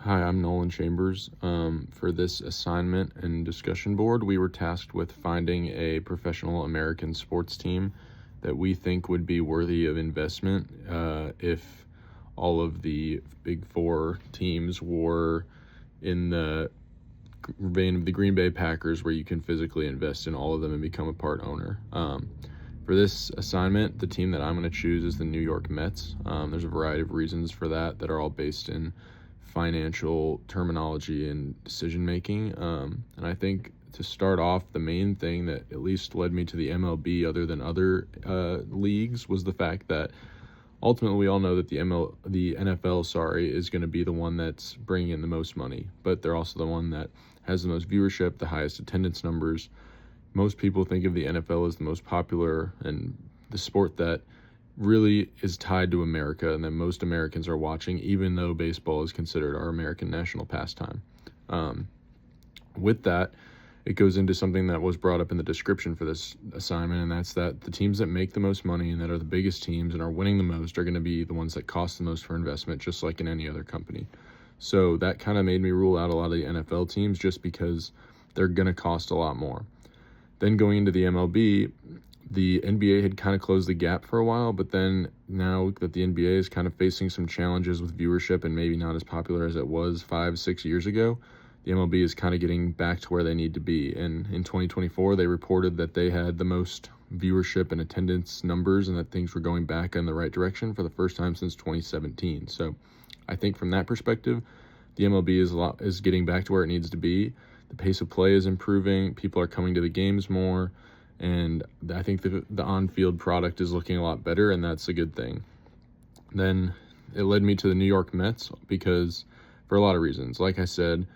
Hi, I'm Nolan Chambers. For this assignment and discussion board, we were tasked with finding a professional American sports team that we think would be worthy of investment if all of the big four teams were in the vein of the Green Bay Packers, where you can physically invest in all of them and become a part owner. For this assignment, the team that I'm going to choose is the New York Mets. There's a variety of reasons for that are all based in financial terminology and decision making. And I think to start off, the main thing that at least led me to the MLB, other than other leagues, was the fact that ultimately we all know that the NFL, is going to be the one that's bringing in the most money, but they're also the one that has the most viewership, the highest attendance numbers. Most people think of the NFL as the most popular and the sport that really is tied to America and that most Americans are watching, even though baseball is considered our American national pastime. With that, it goes into something that was brought up in the description for this assignment, and that's that the teams that make the most money and that are the biggest teams and are winning the most are going to be the ones that cost the most for investment, just like in any other company. So that kind of made me rule out a lot of the NFL teams just because they're going to cost a lot more. Then going into the MLB, the NBA had kind of closed the gap for a while, but then now that the NBA is kind of facing some challenges with viewership and maybe not as popular as it was 5-6 years ago, the MLB is kind of getting back to where they need to be. And in 2024, they reported that they had the most viewership and attendance numbers and that things were going back in the right direction for the first time since 2017. So I think from that perspective, the MLB is getting back to where it needs to be. The pace of play is improving. People are coming to the games more. And I think the on-field product is looking a lot better, and that's a good thing. Then it led me to the New York Mets because for a lot of reasons. Like I said,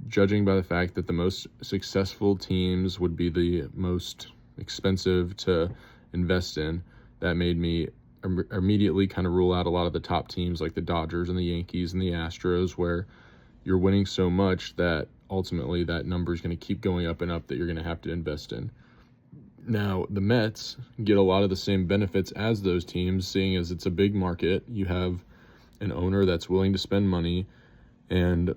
judging by the fact that the most successful teams would be the most expensive to invest in, that made me immediately kind of rule out a lot of the top teams like the Dodgers and the Yankees and the Astros, where you're winning so much that ultimately that number is going to keep going up and up that you're going to have to invest in. Now, the Mets get a lot of the same benefits as those teams, seeing as it's a big market. You have an owner that's willing to spend money and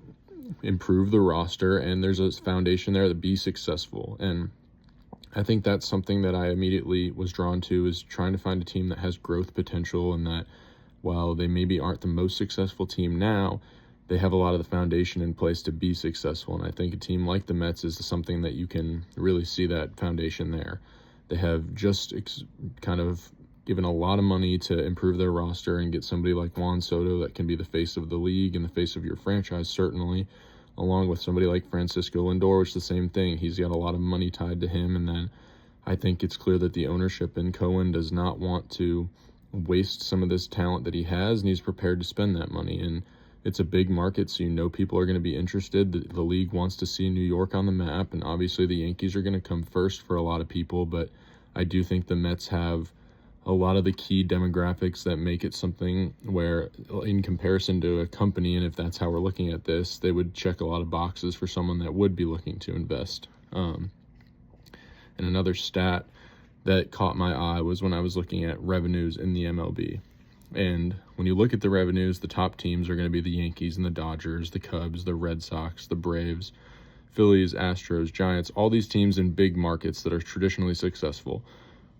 improve the roster, and there's a foundation there to be successful. And I think that's something that I immediately was drawn to, is trying to find a team that has growth potential, and that while they maybe aren't the most successful team now, they have a lot of the foundation in place to be successful. And I think a team like the Mets is something that you can really see that foundation there. They have just kind of given a lot of money to improve their roster and get somebody like Juan Soto that can be the face of the league and the face of your franchise, certainly, along with somebody like Francisco Lindor, which is the same thing. He's got a lot of money tied to him. And then I think it's clear that the ownership in Cohen does not want to waste some of this talent that he has, and he's prepared to spend that money. And it's a big market, so people are going to be interested. The league wants to see New York on the map, and obviously the Yankees are going to come first for a lot of people, but I do think the Mets have a lot of the key demographics that make it something where, in comparison to a company, and if that's how we're looking at this, they would check a lot of boxes for someone that would be looking to invest. And another stat that caught my eye was when I was looking at revenues in the MLB. And when you look at the revenues, the top teams are going to be the Yankees and the Dodgers, the Cubs, the Red Sox, the Braves, Phillies, Astros, Giants, all these teams in big markets that are traditionally successful.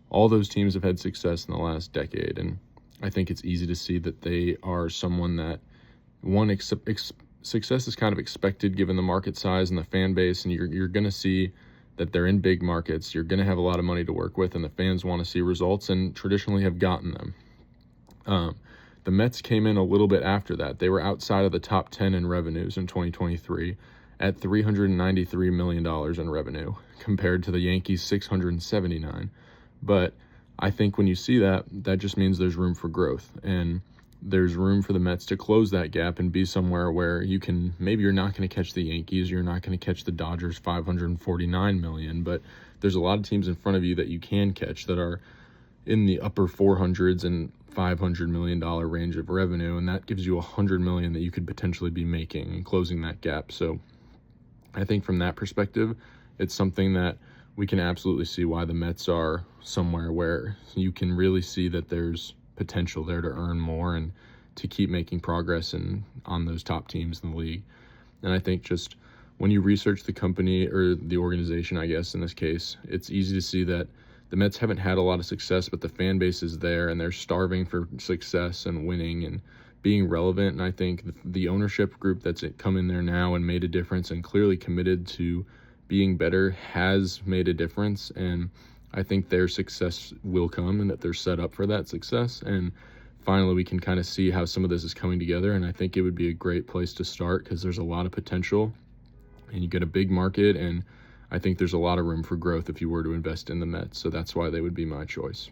All those teams have had success in the last decade, and I think it's easy to see that they are someone that, success is kind of expected given the market size and the fan base, and you're going to see that they're in big markets. You're going to have a lot of money to work with, and the fans want to see results and traditionally have gotten them. The Mets came in a little bit after that. They were outside of the top 10 in revenues in 2023 at $393 million in revenue compared to the Yankees' $679 million. But I think when you see that, that just means there's room for growth, and there's room for the Mets to close that gap and be somewhere where maybe you're not going to catch the Yankees, you're not going to catch the Dodgers' $549 million, but there's a lot of teams in front of you that you can catch that are in the upper 400s and $500 million range of revenue, and that gives you $100 million that you could potentially be making and closing that gap. So I think from that perspective, it's something that we can absolutely see why the Mets are somewhere where you can really see that there's potential there to earn more and to keep making progress and on those top teams in the league. And I think just when you research the company or the organization, I guess in this case, it's easy to see that the Mets haven't had a lot of success, but the fan base is there and they're starving for success and winning and being relevant. And I think the ownership group that's come in there now and made a difference and clearly committed to being better has made a difference. And I think their success will come and that they're set up for that success. And finally, we can kind of see how some of this is coming together. And I think it would be a great place to start because there's a lot of potential and you get a big market. And I think there's a lot of room for growth if you were to invest in the Mets. So that's why they would be my choice.